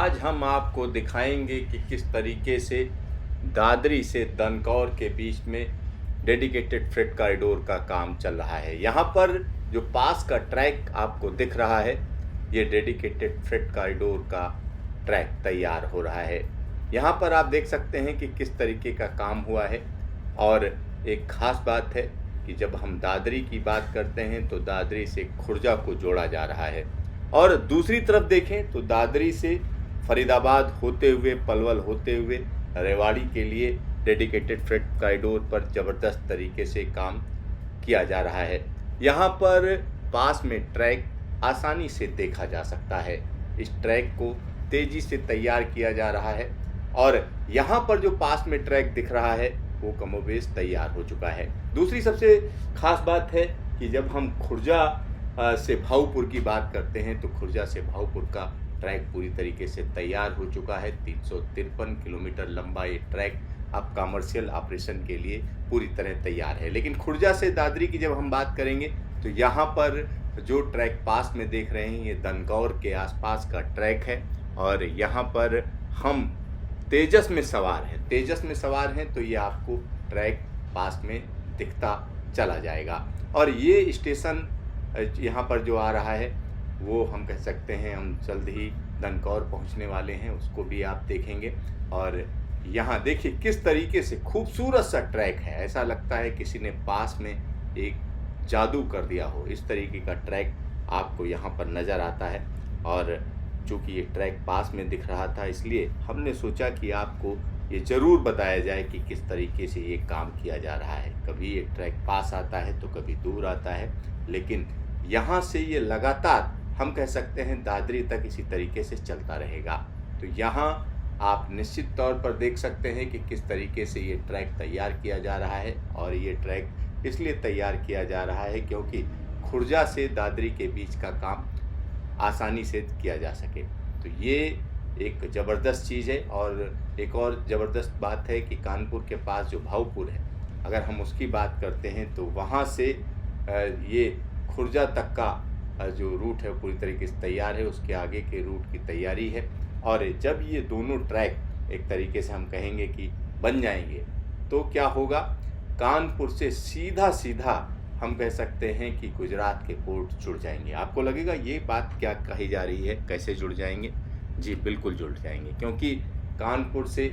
आज हम आपको दिखाएंगे कि किस तरीके से दादरी से दनकौर के बीच में डेडिकेटेड फ्रेट कॉरिडोर का काम चल रहा है। यहाँ पर जो पास का ट्रैक आपको दिख रहा है, ये डेडिकेटेड फ्रेट कॉरिडोर का ट्रैक तैयार हो रहा है। यहाँ पर आप देख सकते हैं कि किस तरीके का काम हुआ है। और एक ख़ास बात है कि जब हम दादरी की बात करते हैं तो दादरी से खुर्जा को जोड़ा जा रहा है, और दूसरी तरफ देखें तो दादरी से फरीदाबाद होते हुए, पलवल होते हुए रेवाड़ी के लिए डेडिकेटेड फ्रेट कॉरिडोर पर ज़बरदस्त तरीके से काम किया जा रहा है। यहाँ पर पास में ट्रैक आसानी से देखा जा सकता है। इस ट्रैक को तेज़ी से तैयार किया जा रहा है, और यहाँ पर जो पास में ट्रैक दिख रहा है वो कमोबेश तैयार हो चुका है। दूसरी सबसे खास बात है कि जब हम खुर्जा से भाऊपुर की बात करते हैं तो खुर्जा से भाऊपुर का ट्रैक पूरी तरीके से तैयार हो चुका है। 353 किलोमीटर लंबा ये ट्रैक अब कमर्शियल ऑपरेशन के लिए पूरी तरह तैयार है। लेकिन खुर्जा से दादरी की जब हम बात करेंगे तो यहाँ पर जो ट्रैक पास में देख रहे हैं ये दनकौर के आसपास का ट्रैक है, और यहाँ पर हम तेजस में सवार हैं तो ये आपको ट्रैक पास में दिखता चला जाएगा। और ये स्टेशन यहाँ पर जो आ रहा है वो हम कह सकते हैं हम जल्द ही दनकौर पहुँचने वाले हैं, उसको भी आप देखेंगे। और यहाँ देखिए किस तरीके से खूबसूरत सा ट्रैक है, ऐसा लगता है किसी ने पास में एक जादू कर दिया हो, इस तरीके का ट्रैक आपको यहाँ पर नज़र आता है। और चूँकि ये ट्रैक पास में दिख रहा था इसलिए हमने सोचा कि आपको ये ज़रूर बताया जाए कि किस तरीके से ये काम किया जा रहा है। कभी ये ट्रैक पास आता है तो कभी दूर आता है, लेकिन यहाँ से ये लगातार हम कह सकते हैं दादरी तक इसी तरीके से चलता रहेगा। तो यहाँ आप निश्चित तौर पर देख सकते हैं कि किस तरीके से ये ट्रैक तैयार किया जा रहा है। और ये ट्रैक इसलिए तैयार किया जा रहा है क्योंकि खुर्जा से दादरी के बीच का काम आसानी से किया जा सके। तो ये एक ज़बरदस्त चीज़ है। और एक और ज़बरदस्त बात है कि कानपुर के पास जो भाऊपुर है, अगर हम उसकी बात करते हैं तो वहाँ से ये खुर्जा तक का जो रूट है पूरी तरीके से तैयार है, उसके आगे के रूट की तैयारी है। और जब ये दोनों ट्रैक एक तरीके से हम कहेंगे कि बन जाएंगे तो क्या होगा, कानपुर से सीधा सीधा हम कह सकते हैं कि गुजरात के पोर्ट जुड़ जाएंगे। आपको लगेगा ये बात क्या कही जा रही है, कैसे जुड़ जाएंगे? जी बिल्कुल जुड़ जाएंगे, क्योंकि कानपुर से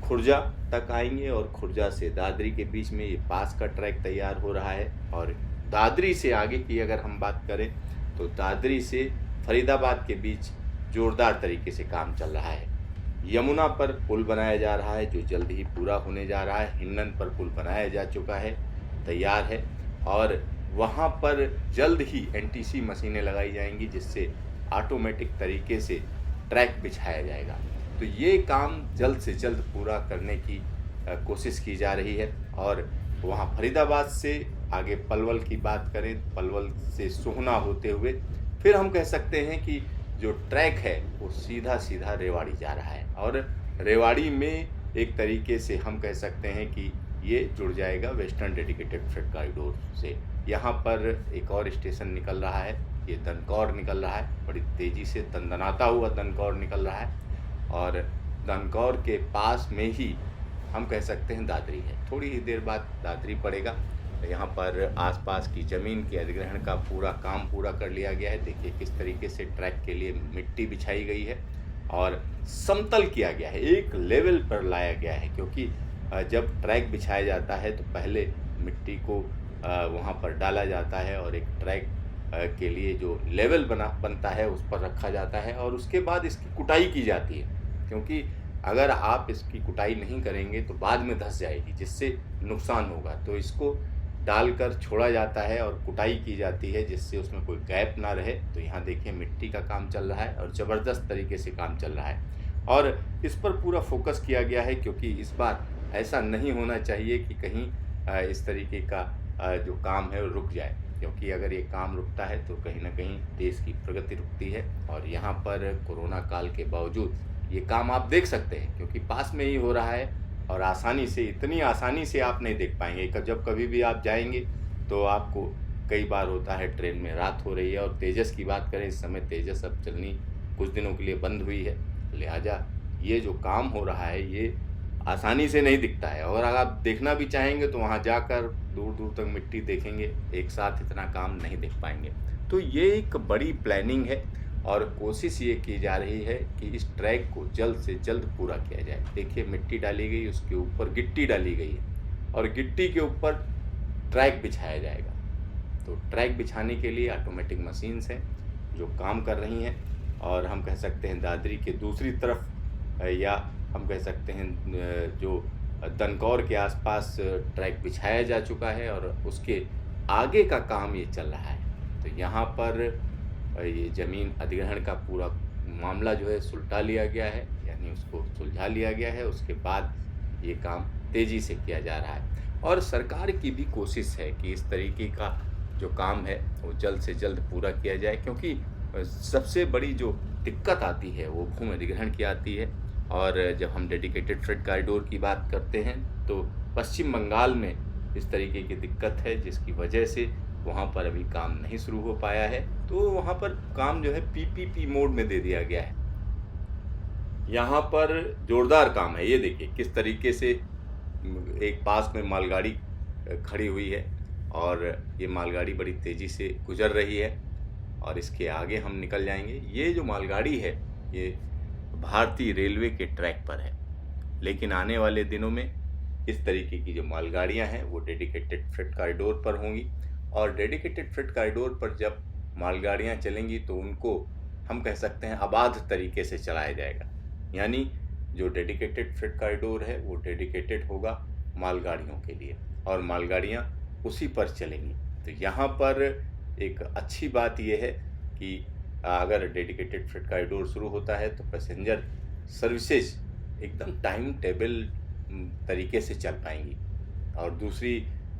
खुर्जा तक आएंगे और खुर्जा से दादरी के बीच में ये पास का ट्रैक तैयार हो रहा है। और दादरी से आगे की अगर हम बात करें तो दादरी से फरीदाबाद के बीच जोरदार तरीके से काम चल रहा है। यमुना पर पुल बनाया जा रहा है जो जल्द ही पूरा होने जा रहा है। हिंडन पर पुल बनाया जा चुका है, तैयार है, और वहाँ पर जल्द ही एनटीसी मशीनें लगाई जाएंगी जिससे ऑटोमेटिक तरीके से ट्रैक बिछाया जाएगा। तो ये काम जल्द से जल्द पूरा करने की कोशिश की जा रही है। और वहाँ फरीदाबाद से आगे पलवल की बात करें, पलवल से सोहना होते हुए फिर हम कह सकते हैं कि जो ट्रैक है वो सीधा सीधा रेवाड़ी जा रहा है। और रेवाड़ी में एक तरीके से हम कह सकते हैं कि ये जुड़ जाएगा वेस्टर्न डेडिकेटेड फ्रेट कॉरिडोर से। यहाँ पर एक और स्टेशन निकल रहा है, ये दनकौर निकल रहा है, बड़ी तेज़ी से दनदनाता हुआ दनकौर निकल रहा है। और दनकौर के पास में ही हम कह सकते हैं दादरी है, थोड़ी ही देर बाद दादरी पड़ेगा। यहाँ पर आसपास की ज़मीन के अधिग्रहण का पूरा काम पूरा कर लिया गया है। देखिए किस तरीके से ट्रैक के लिए मिट्टी बिछाई गई है और समतल किया गया है, एक लेवल पर लाया गया है। क्योंकि जब ट्रैक बिछाया जाता है तो पहले मिट्टी को वहाँ पर डाला जाता है और एक ट्रैक के लिए जो लेवल बनता है उस पर रखा जाता है, और उसके बाद इसकी कुटाई की जाती है। क्योंकि अगर आप इसकी कुटाई नहीं करेंगे तो बाद में धंस जाएगी, जिससे नुकसान होगा। तो इसको डालकर छोड़ा जाता है और कुटाई की जाती है जिससे उसमें कोई गैप ना रहे। तो यहाँ देखिए मिट्टी का काम चल रहा है और ज़बरदस्त तरीके से काम चल रहा है, और इस पर पूरा फोकस किया गया है। क्योंकि इस बार ऐसा नहीं होना चाहिए कि कहीं इस तरीके का जो काम है वो रुक जाए, क्योंकि अगर ये काम रुकता है तो कहीं ना कहीं देश की प्रगति रुकती है। और यहाँ पर कोरोना काल के बावजूद ये काम आप देख सकते हैं, क्योंकि पास में ही हो रहा है और आसानी से, इतनी आसानी से आप नहीं देख पाएंगे। जब कभी भी आप जाएंगे तो आपको कई बार होता है ट्रेन में रात हो रही है। और तेजस की बात करें, इस समय तेजस अब चलनी कुछ दिनों के लिए बंद हुई है, लिहाजा ये जो काम हो रहा है ये आसानी से नहीं दिखता है, और अगर आप देखना भी चाहेंगे तो वहाँ जाकर दूर दूर तक मिट्टी देखेंगे, एक साथ इतना काम नहीं देख पाएंगे। तो ये एक बड़ी प्लानिंग है और कोशिश ये की जा रही है कि इस ट्रैक को जल्द से जल्द पूरा किया जाए। देखिए मिट्टी डाली गई, उसके ऊपर गिट्टी डाली गई है और गिट्टी के ऊपर ट्रैक बिछाया जाएगा। तो ट्रैक बिछाने के लिए ऑटोमेटिक मशीन्स हैं जो काम कर रही हैं, और हम कह सकते हैं दादरी के दूसरी तरफ या हम कह सकते हैं जो दनकौर के आसपास ट्रैक बिछाया जा चुका है और उसके आगे का काम ये चल रहा है। तो यहाँ पर ये ज़मीन अधिग्रहण का पूरा मामला जो है सुलझा लिया गया है, यानी उसको सुलझा लिया गया है। उसके बाद ये काम तेज़ी से किया जा रहा है और सरकार की भी कोशिश है कि इस तरीके का जो काम है वो जल्द से जल्द पूरा किया जाए, क्योंकि सबसे बड़ी जो दिक्कत आती है वो भूमि अधिग्रहण की आती है। और जब हम डेडिकेटेड फ्रेट कॉरिडोर की बात करते हैं तो पश्चिम बंगाल में इस तरीके की दिक्कत है, जिसकी वजह से वहाँ पर अभी काम नहीं शुरू हो पाया है। तो वहाँ पर काम जो है पीपीपी मोड में दे दिया गया है। यहाँ पर जोरदार काम है, ये देखिए किस तरीके से एक पास में मालगाड़ी खड़ी हुई है और ये मालगाड़ी बड़ी तेज़ी से गुजर रही है और इसके आगे हम निकल जाएंगे। ये जो मालगाड़ी है ये भारतीय रेलवे के ट्रैक पर है, लेकिन आने वाले दिनों में इस तरीके की जो मालगाड़ियां हैं वो डेडिकेटेड फ्रेट कॉरिडोर पर होंगी, और डेडिकेटेड फ्रेट कॉरिडोर पर जब मालगाड़ियां चलेंगी तो उनको हम कह सकते हैं अबाध तरीके से चलाया जाएगा। यानी जो डेडिकेटेड फ्रेट कॉरिडोर है वो डेडिकेटेड होगा मालगाड़ियों के लिए और मालगाड़ियाँ उसी पर चलेंगी। तो यहाँ पर एक अच्छी बात यह है कि अगर डेडिकेटेड फ्रेट कॉरिडोर शुरू होता है तो पैसेंजर सर्विसेज एकदम टाइम टेबल तरीके से चल पाएंगी। और दूसरी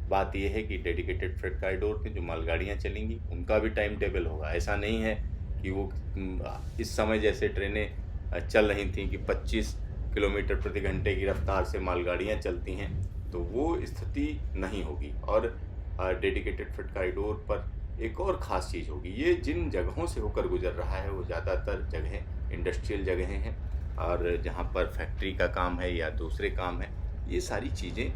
बात यह है कि डेडिकेटेड फ्रेट कॉरिडोर पे जो मालगाड़ियाँ चलेंगी उनका भी टाइम टेबल होगा। ऐसा नहीं है कि वो इस समय जैसे ट्रेनें चल रही थी कि 25 किलोमीटर प्रति घंटे की रफ्तार से मालगाड़ियाँ चलती हैं, तो वो स्थिति नहीं होगी। और डेडिकेटेड फ्रेट कॉरिडोर पर एक और ख़ास चीज़ होगी, ये जिन जगहों से होकर गुजर रहा है वो ज़्यादातर जगहें इंडस्ट्रियल जगहें हैं और जहाँ पर फैक्ट्री का काम है या दूसरे काम है। ये सारी चीज़ें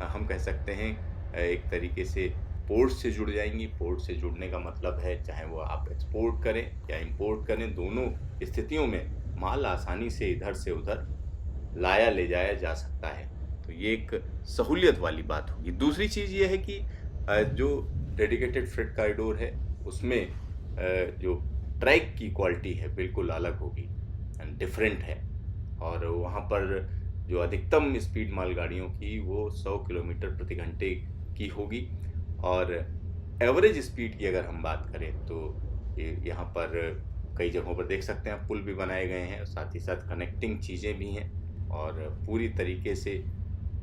हम कह सकते हैं एक तरीके से पोर्ट से जुड़ जाएंगी। पोर्ट से जुड़ने का मतलब है चाहे वो आप एक्सपोर्ट करें या इंपोर्ट करें, दोनों स्थितियों में माल आसानी से इधर से उधर लाया ले जाया जा सकता है। तो ये एक सहूलियत वाली बात होगी। दूसरी चीज़ ये है कि जो डेडिकेटेड फ्रेट कॉरिडोर है उसमें जो ट्रैक की क्वालिटी है बिल्कुल अलग होगी, डिफरेंट है। और वहाँ पर जो अधिकतम स्पीड मालगाड़ियों की वो 100 किलोमीटर प्रति घंटे की होगी, और एवरेज स्पीड की अगर हम बात करें तो यहाँ पर कई जगहों पर देख सकते हैं पुल भी बनाए गए हैं, साथ ही साथ कनेक्टिंग चीज़ें भी हैं और पूरी तरीके से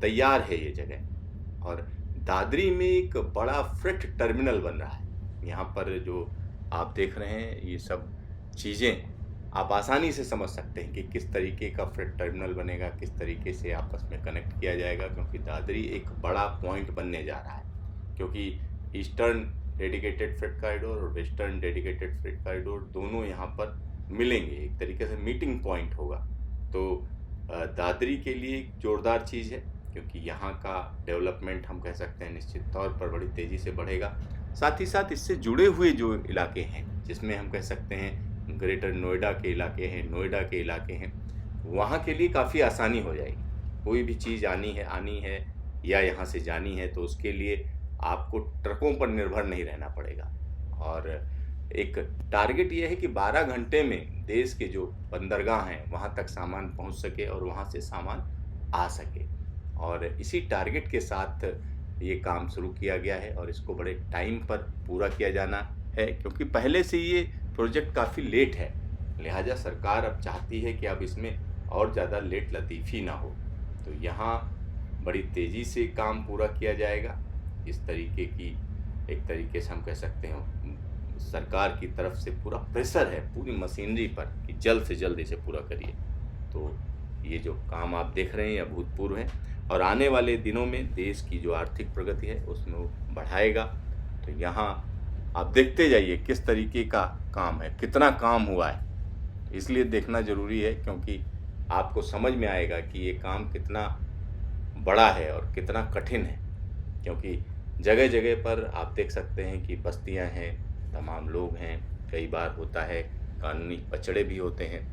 तैयार है ये जगह। और दादरी में एक बड़ा फ्रेट टर्मिनल बन रहा है। यहाँ पर जो आप देख रहे हैं ये सब चीज़ें आप आसानी से समझ सकते हैं कि किस तरीके का फ्रेट टर्मिनल बनेगा, किस तरीके से आपस में कनेक्ट किया जाएगा, क्योंकि दादरी एक बड़ा पॉइंट बनने जा रहा है। क्योंकि ईस्टर्न डेडिकेटेड फ्रेट कॉरिडोर और वेस्टर्न डेडिकेटेड फ्रेट कॉरिडोर दोनों यहाँ पर मिलेंगे, एक तरीके से मीटिंग पॉइंट होगा। तो दादरी के लिए एक जोरदार चीज़ है, क्योंकि यहाँ का डेवलपमेंट हम कह सकते हैं निश्चित तौर पर बड़ी तेज़ी से बढ़ेगा। साथ ही साथ इससे जुड़े हुए जो इलाके हैं, जिसमें हम कह सकते हैं ग्रेटर नोएडा के इलाके हैं, नोएडा के इलाके हैं, वहाँ के लिए काफ़ी आसानी हो जाएगी। कोई भी चीज़ आनी है या यहाँ से जानी है तो उसके लिए आपको ट्रकों पर निर्भर नहीं रहना पड़ेगा। और एक टारगेट ये है कि 12 घंटे में देश के जो बंदरगाह हैं वहाँ तक सामान पहुँच सके और वहाँ से सामान आ सके। और इसी टारगेट के साथ ये काम शुरू किया गया है और इसको बड़े टाइम पर पूरा किया जाना है, क्योंकि पहले से ये प्रोजेक्ट काफ़ी लेट है। लिहाजा सरकार अब चाहती है कि अब इसमें और ज़्यादा लेट लतीफ़ी ना हो। तो यहाँ बड़ी तेज़ी से काम पूरा किया जाएगा। इस तरीके की एक तरीके से हम कह सकते हैं सरकार की तरफ से पूरा प्रेशर है पूरी मशीनरी पर कि जल्द से जल्द इसे पूरा करिए। तो ये जो काम आप देख रहे हैं ये अभूतपूर्व है और आने वाले दिनों में देश की जो आर्थिक प्रगति है उसमें वो बढ़ाएगा। तो यहाँ आप देखते जाइए किस तरीके का काम है, कितना काम हुआ है। इसलिए देखना ज़रूरी है, क्योंकि आपको समझ में आएगा कि ये काम कितना बड़ा है और कितना कठिन है। क्योंकि जगह-जगह पर आप देख सकते हैं कि बस्तियां हैं, तमाम लोग हैं, कई बार होता है कानूनी पचड़े भी होते हैं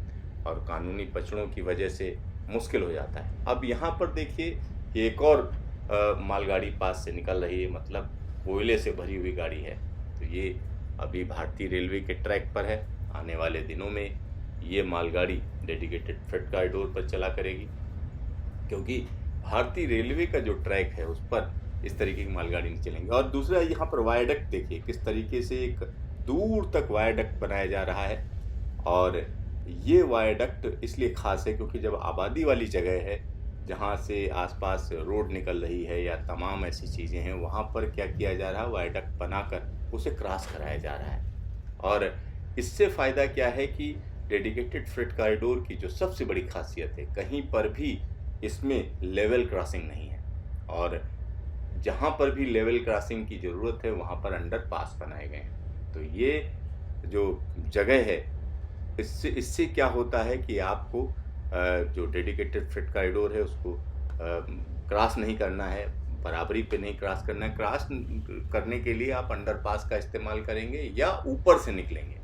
और कानूनी पचड़ों की वजह से मुश्किल हो जाता है। अब यहाँ पर देखिए कि एक और मालगाड़ी पास से निकल रही है, मतलब कोयले से भरी हुई गाड़ी है। तो ये अभी भारतीय रेलवे के ट्रैक पर है। आने वाले दिनों में ये मालगाड़ी डेडिकेटेड फ्रेट कॉरिडोर पर चला करेगी, क्योंकि भारतीय रेलवे का जो ट्रैक है उस पर इस तरीके की मालगाड़ी नहीं चलेंगी। और दूसरा, यहाँ पर वायडक्ट देखिए किस तरीके से एक दूर तक वायडक्ट बनाया जा रहा है। और ये वायडक्ट इसलिए खास है क्योंकि जब आबादी वाली जगह है जहाँ से आसपास रोड निकल रही है या तमाम ऐसी चीज़ें हैं, वहाँ पर क्या किया जा रहा है, वायडक्ट बनाकर उसे क्रॉस कराया जा रहा है। और इससे फ़ायदा क्या है कि डेडिकेटेड फ्रेट कॉरिडोर की जो सबसे बड़ी खासियत है, कहीं पर भी इसमें लेवल क्रॉसिंग नहीं है। और जहाँ पर भी लेवल क्रॉसिंग की ज़रूरत है वहाँ पर अंडरपास बनाए गए हैं। तो ये जो जगह है, इससे क्या होता है कि आपको जो डेडिकेटेड फ्रेट कॉरिडोर है उसको क्रॉस नहीं करना है, बराबरी पे नहीं क्रॉस करना है। क्रॉस करने के लिए आप अंडरपास का इस्तेमाल करेंगे या ऊपर से निकलेंगे।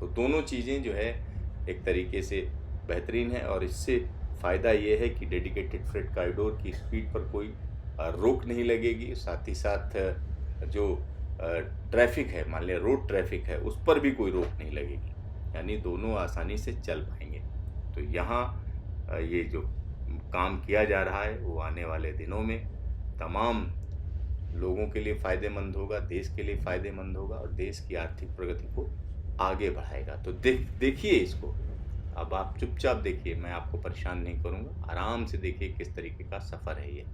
तो दोनों चीज़ें जो है एक तरीके से बेहतरीन है। और इससे फ़ायदा ये है कि डेडिकेटेड फ्रेट कॉरिडोर की स्पीड पर कोई रोक नहीं लगेगी। साथ ही साथ जो ट्रैफिक है, मान लिया रोड ट्रैफिक है, उस पर भी कोई रोक नहीं लगेगी, यानी दोनों आसानी से चल पाएंगे। तो यहाँ ये जो काम किया जा रहा है वो आने वाले दिनों में तमाम लोगों के लिए फ़ायदेमंद होगा, देश के लिए फ़ायदेमंद होगा और देश की आर्थिक प्रगति को आगे बढ़ाएगा। तो देखिए इसको, अब आप चुपचाप देखिए, मैं आपको परेशान नहीं करूँगा, आराम से देखिए किस तरीके का सफ़र है ये।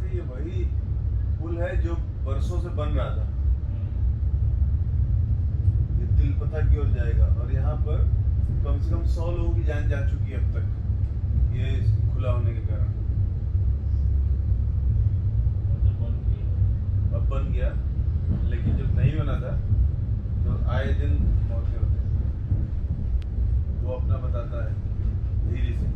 ये वही पुल है जो बरसों से बन रहा था। ये तिलपथा की ओर जाएगा और यहाँ पर कम से कम 100 लोगों की जान जा चुकी है अब तक, ये खुला होने के कारण। अब बन गया, लेकिन जब नहीं बना था तो आए दिन मौतें होती, वो अपना बताता है धीरे से।